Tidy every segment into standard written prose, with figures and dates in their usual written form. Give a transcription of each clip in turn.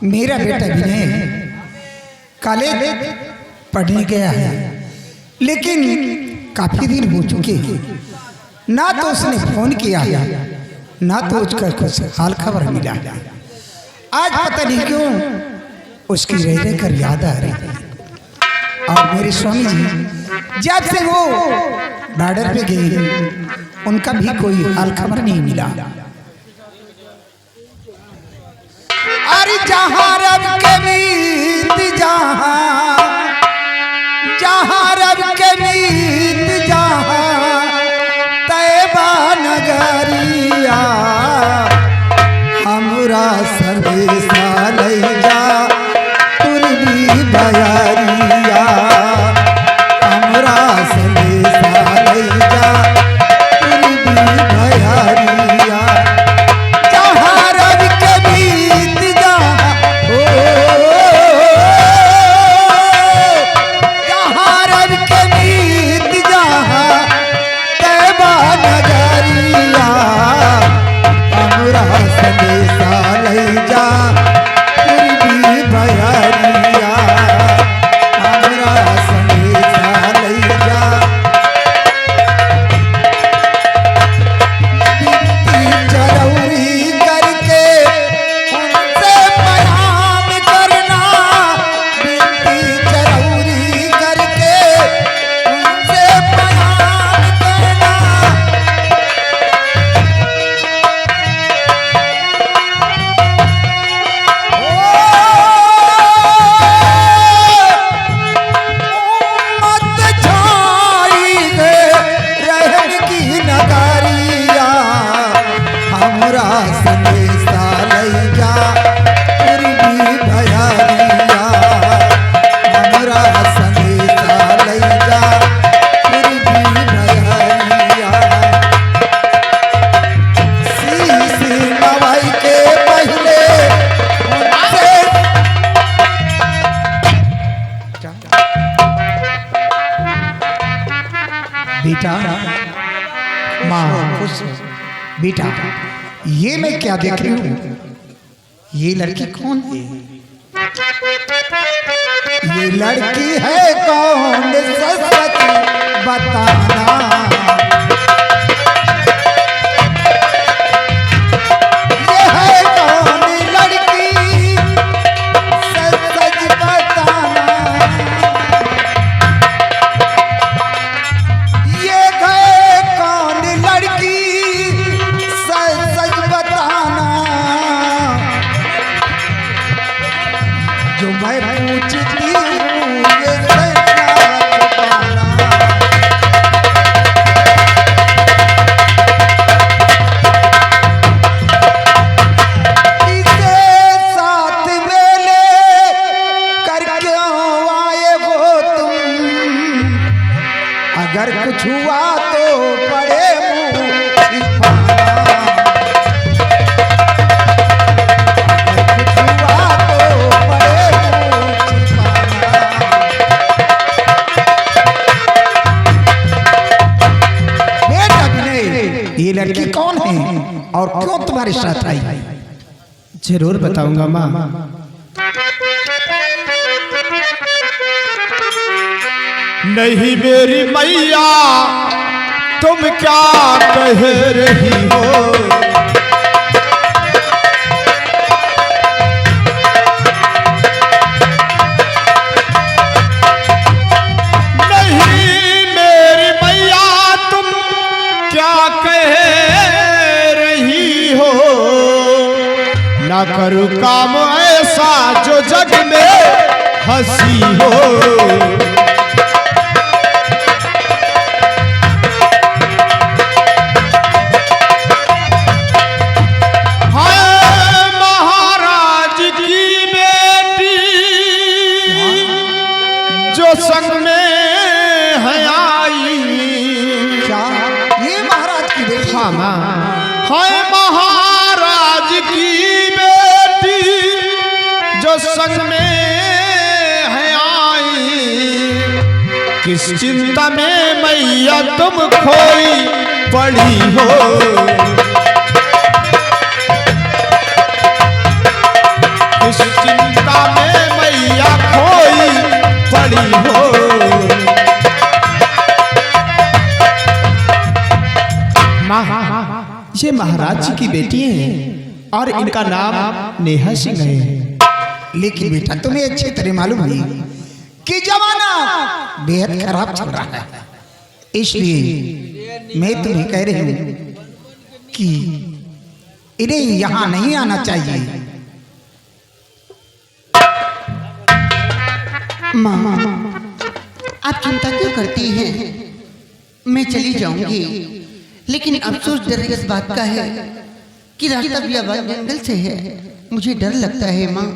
मेरा बेटा विनय कॉलेज पढ़ने गया है, लेकिन काफी दिन हो चुके हैं, ना तो उसने फोन किया है, ना तो उसका कुछ हाल खबर मिला। आज पता नहीं क्यों उसकी रह रह कर याद आ रही है। और मेरे स्वामी जी जब से वो बॉर्डर पे गए, उनका भी कोई हाल खबर नहीं मिला। अरे जहाँ रब के मीत जहाँ रब के मीत जहाँ तैबा नगरिया हमरा संदेशा ले जा तुरबी बयारिया, हमरा संदेशा ले जा तुरबी बयारिया। जहाँ रब के मीत जहाँ हो, जहाँ रब के मीत जहाँ तैबा नगरिया हमरा संदेशा ले जा तुरबी बयारिया, हमरा संदेशा ले जा। बिनती जरूरी करके उनसे पैगाम करना, बिनती जरूरी करके उनसे पैगाम करना। मत छाई गे रहन की नगरिया, हमरा संदेशा ले जा तुरबी बयारिया, हमरा संदेशा ले जा तुरबी बयारिया। शीश नवाई के पहले उनसे बेटा माँ खुश हो। बेटा ये मैं क्या देख रही हूँ, ये लड़की कौन है? ये लड़की है कौन सच सच बताना, ये है कौन लड़की सच सच बताना। ये गए कौन लड़की सच सच बताना, जो मैं पूछती हूँ ये सच छुपाना। इसे साथ में ले कर क्यों आए हो तुम, अगर कुछ हुआ तो पड़े मुँह छिपाना, अगर कुछ हुआ तो पड़े मुँह छिपाना। बेटा विनय ये लड़की कौन है और क्यों तुम्हारे साथ आई? जरूर बताऊंगा माँ। नहीं मेरी मैया तुम क्या कह रही हो, नहीं मेरी मैया तुम क्या कह रही हो, ना करूँ काम ऐसा जो जग में हंसी हो। संग में है आई, क्या ये महाराज की बेटी? हाँ माँ, है महाराज की बेटी जो संग में है आई। किस चिंता में मैया तुम खोई पड़ी हो, इस चिंता में मैया खोई पड़ी हो। माँ, ये महाराज जी की बेटी है और इनका नाम नेहा सिंह है। लेकिन बेटा तुम्हें अच्छी तरह मालूम है कि जमाना बेहद खराब चल रहा है, इसलिए मैं तुम्हें कह रही हूँ कि इन्हें यहाँ नहीं आना चाहिए। मामा, आप चिंता क्यों करती हैं? मैं चली जाऊंगी, लेकिन अफसोस डर इस बात का है कि रास्ता बियाबान जंगल से है। मुझे डर लगता है माँ।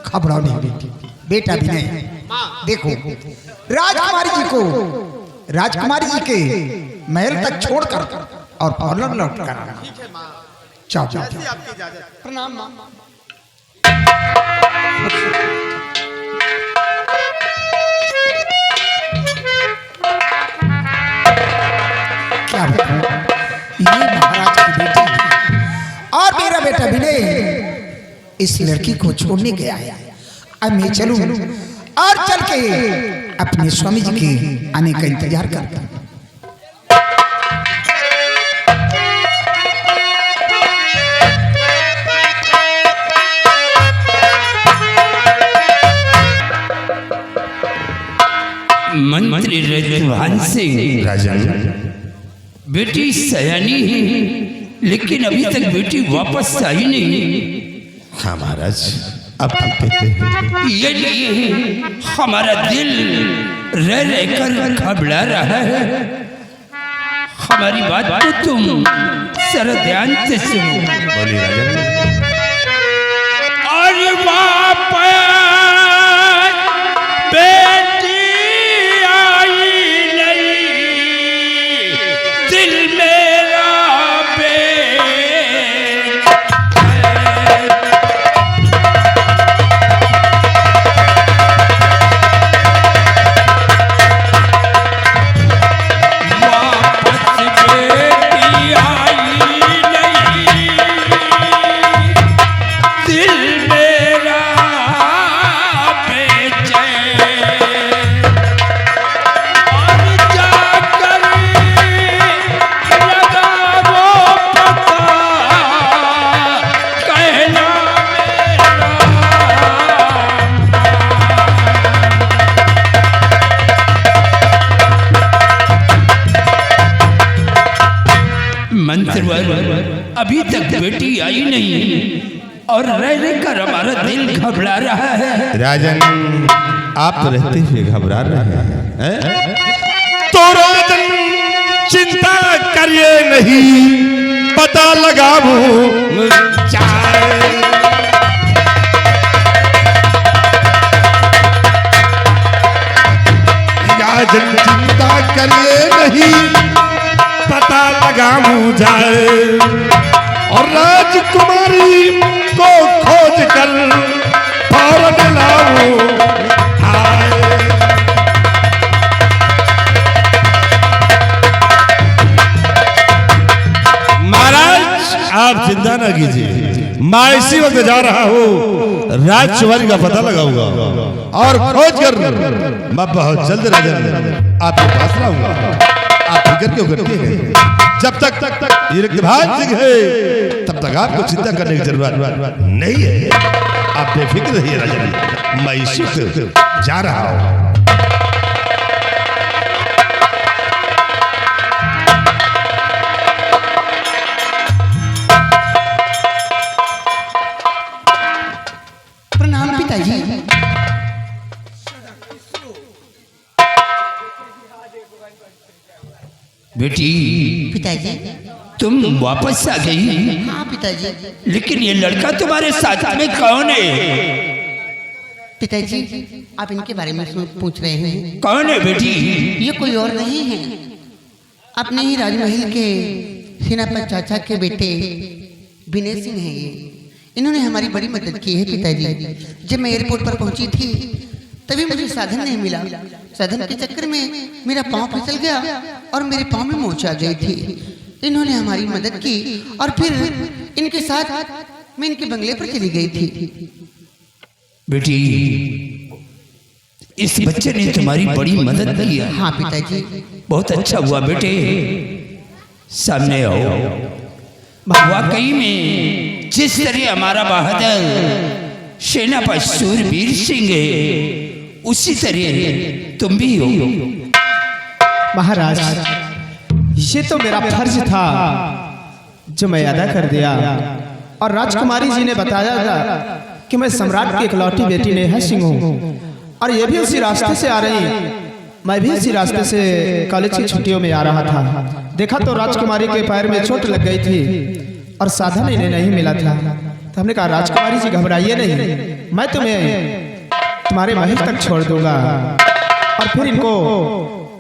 घबराओ नहीं बेटी, बेटा भी नहीं। देखो राजकुमारी जी को राजकुमारी जी के महल तक छोड़कर और फौरन लौट कर जाओ। प्रणाम माँ। क्या बताऊं, ये महाराज की बेटी और मेरा बेटा विनय इस लड़की को छोड़ने गया है। अब मैं चलूं और चल के अपने स्वामी जी के आने का इंतजार करता हूं। मंत्री रजवान सिंह, राजन, बेटी सयानी है लेकिन अभी तक बेटी वापस आई नहीं। हाँ महाराज, अब आप कहते हैं। ये लिए हमारा दिल रह रहकर घबरा रहा है। हमारी बात को तुम जरा ध्यान से सुनो। बोलिए राजन। और वापस बेटी आई नहीं, दिल मेरा मंत्रवर, अभी तक बेटी आई नहीं और रह रहकर हमारा दिल घबरा रहा है। राजन, आप तो रहते हुए घबरा रहे हैं। तो राजन चिंता करिए नहीं, पता लगाऊं जाए। राजन चिंता करिए नहीं, पता लगाऊं जाए और राजकुमारी को खोज कर फौरन लाऊं आए। महाराज, आप चिंता ना कीजिए, मैं इसी वक्त जा रहा हूँ, राजकुमारी का पता लगाऊंगा और खोज कर मैं बहुत जल्द राजन आपके पास लाऊंगा। आप फिक्र क्यों करते हैं? जब तक ये रक्तभान सिंह है तब तक आपको चिंता करने की जरूरत नहीं है। आप बेफिक्र रहिए राजन, मैं इसी वक्त जा रहा हूँ। प्रणाम पिताजी। बेटी, पिताजी। तुम वापस आ गई, हाँ पिताजी। लेकिन ये लड़का तुम्हारे साथ में कौन है? पिताजी, आप इनके बारे में पूछ रहे हैं? कौन है बेटी? ये कोई और नहीं है, अपने ही राजमहल के सेनापति चाचा के बेटे विनय सिंह हैं ये। इन्होंने हमारी बड़ी मदद की है पिताजी। जब मैं एयरपोर्ट पर पहुंची थी तभी मुझे साधन नहीं मिला। साधन के चक्कर में मेरा पाँव फिसल गया और मेरे पाँव में मोच आ गई थी। इन्होंने हमारी मदद की और फिर इनके साथ मैं इनके बंगले पर चली गई थी। बेटी, इस बच्चे ने तुम्हारी बड़ी मदद की है। हाँ पिताजी। बहुत अच्छा हुआ बेटे, सामने आओ। वाकई में जिस तरह हमारा बहादुर सेनापति सूरवीर सिंह है, उसी तरह तुम भी हो। महाराज, ये तो मेरा फर्ज था जो मैं अदा कर दिया। और राजकुमारी जी ने बताया था कि मैं सम्राट की इकलौती बेटी नेहा सिंह हूँ, और ये भी उसी रास्ते से आ रही। मैं भी इसी रास्ते से कॉलेज की छुट्टियों में आ रहा था। देखा तो राजकुमारी के पैर में चोट लग गई थी और साधन इन्हें नहीं मिला था। तो हमने कहा राजकुमारी जी घबराइए नहीं, मैं तुम्हें तुम्हारे महल तक छोड़ दूंगा। और फिर इनको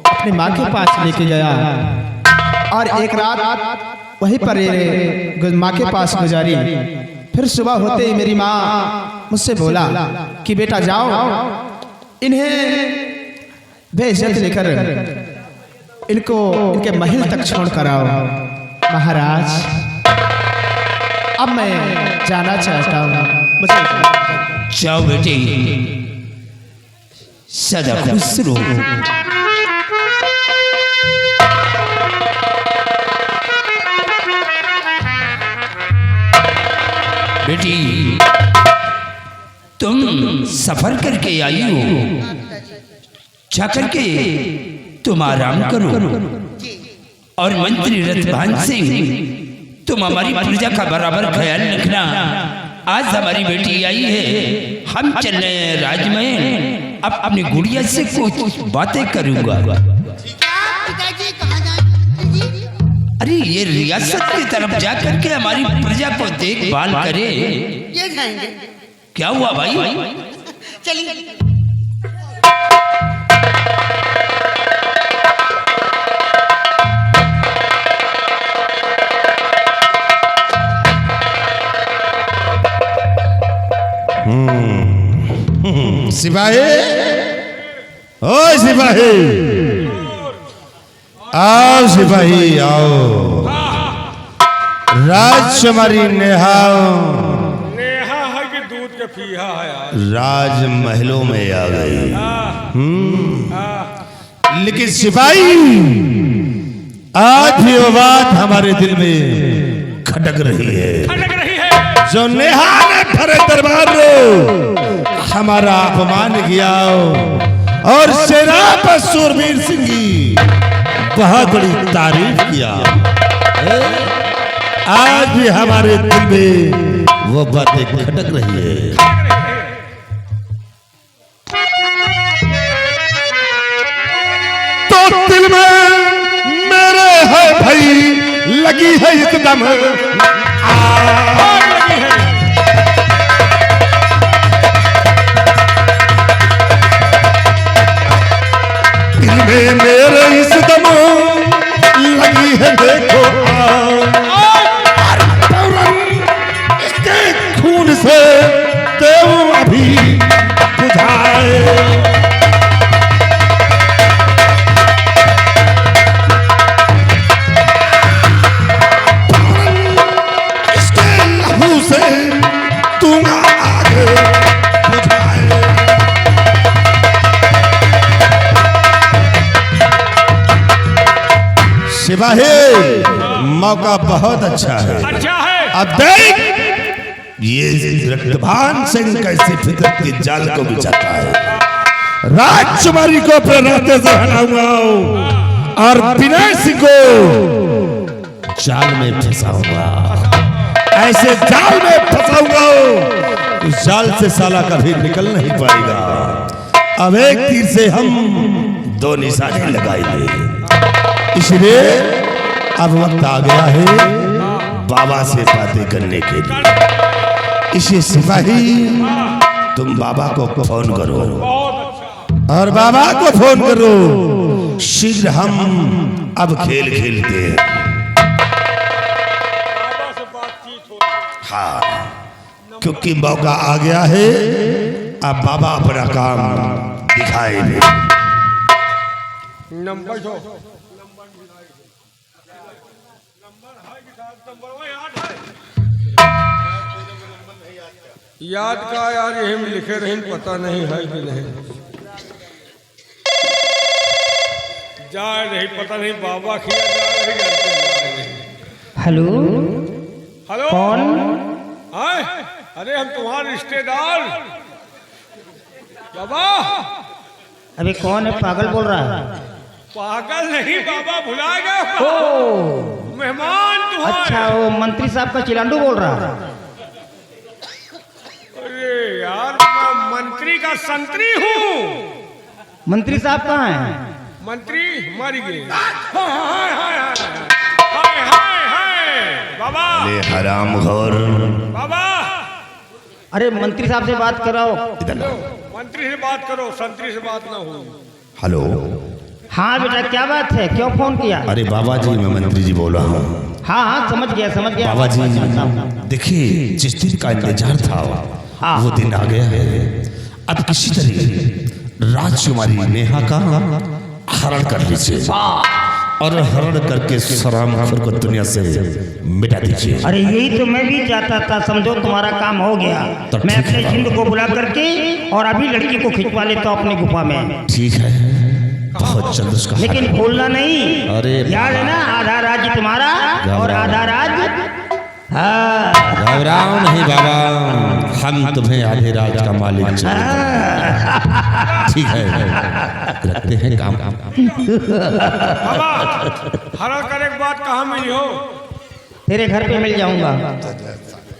अपनी माँ के पास लेके गया और एक रात वहीं पर माँ के पास गुजारी। फिर सुबह होते ही मेरी माँ मुझसे बोला कि बेटा जाओ, इन्हें बेइज्जत लेकर इनको इनके महल तक छोड़ कर आओ। महाराज, अब मैं जाना चाहता हूँ, मुझे जाओ बेटी, सदा खुश रहो। बेटी, तुम सफर करके आई हो, जाकर के तुम आराम करो। और मंत्री रतभान सिंह, तुम हमारी प्रजा का बराबर ख्याल रखना। आज हमारी बेटी आई है, हम चल रहे हैं राजमहल। अब अपनी गुड़िया से कुछ बातें करूंगा। पिताजी कहाँ जाएंगे? अरे ये रियासत की तरफ जा करके हमारी प्रजा को देखभाल करे। ये जाएंगे। क्या हुआ भाई? चलिए। सिपाही, ओ सिपाही, आओ सिपाही आओ। राजकुमारी नेहा है कि दूध के फीहा है यार। राजमहलों में आ गई। लेकिन सिपाही, आज भी वो बात हमारे दिल में खटक रही है जो नेहा ने भरे दरबार में हमारा अपमान किया और सेनापति सूरवीर सिंह की बहुत बड़ी तारीफ किया। आज भी हमारे दिल में वो बातें खटक रही है। तो दिल में मेरे है भाई लगी है एकदम दिल में मेरे इस दम लगी है देखो इसके खून से देव अभी बुझाए। इसके लहू से तुम आगे बुझाए। सिपाही, मौका बहुत अच्छा है। अब देख ये रतभान सिंह कैसे फितरत के जाल को बिछाता है। राजकुमारी को अपने रास्ते से हटाऊंगा और विनय सिंह को जाल में फंसाऊंगा। ऐसे जाल में फंसाऊंगा उस जाल से साला कभी निकल नहीं पाएगा। अब एक तीर से हम दो निशाने लगाएंगे। इसलिए अब वक्त आ गया है बाबा से बातें करने के लिए। इसे सिपाही, तुम बाबा को फोन करो और बाबा को फोन करो। शीघ्र हम अब खेल खेलते हैं। हाँ, क्योंकि मौका आ गया है। अब बाबा अपना काम दिखाएंगे। नंबर दो। याद का यार यही में लिखे रहे पता नहीं है कि नहीं जा रही पता नहीं बाबा खिया जा रही हेलो हेलो कौन? आए अरे हम तुम्हारे रिश्तेदार बाबा। अबे कौन है? पागल बोल रहा है? पागल नहीं बाबा, भुला गए मेहमान तुम्हारे। अच्छा वो मंत्री साहब का चिलांडू बोल रहा है? अरे यार मैं मंत्री का संतरी हूँ। मंत्री साहब कहाँ हैं? मंत्री मर गए। हाय हाय हाय हाय हाय बाबा। ले हराम घोर। बाबा अरे मंत्री साहब से बात कराओ। मंत्री से बात करो, संतरी से बात ना हो। हेलो। हाँ बेटा क्या बात है, क्यों फोन किया? अरे बाबा जी मैं मंत्री जी बोल रहा हूँ। हाँ हाँ समझ गया बाबा जी देखिए जिस दिन का इंतजार था वो दिन आ गया है। अब किसी तरह राजकुमारी नेहा का हरण कर लीजिए और हरण करके सराम को दुनिया से मिटा दीजिए। अरे यही तो मैं भी चाहता था, समझो तुम्हारा काम हो गया। तो मैं ठीक अपने है। जिंद को बुला करके और अभी लड़की को खिंचवा लेता हूँ अपनी गुफा में। ठीक है बहुत जल्द उसका लेकिन भूलना नहीं, अरे याद है ना आधा राज्य तुम्हारा और आधा राज्य। हाँ घबराओ नहीं बाबा, हम तुम्हें आधे राज का मालिक ठीक है रखते हैं काम। बाबा हरण करे के बाद कहाँ मिली हो? तेरे घर पे मिल जाऊंगा।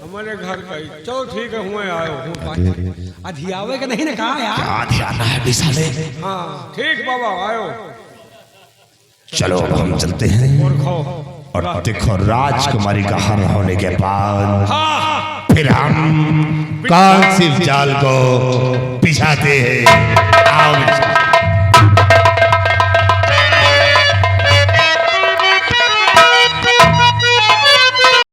हमारे घर का ही। चलो ठीक है हुए आयो हूँ। अधियावे का नहीं ना कहा यार। क्या ध्यान है बिसाले। हाँ ठीक बाबा आयो। चलो अब हम चलते हैं और खाओ। और देखो राजकुमारी का हरण होने के बाद हाँ फिर हम कौन सी जाल को बिछाते हैं। आओ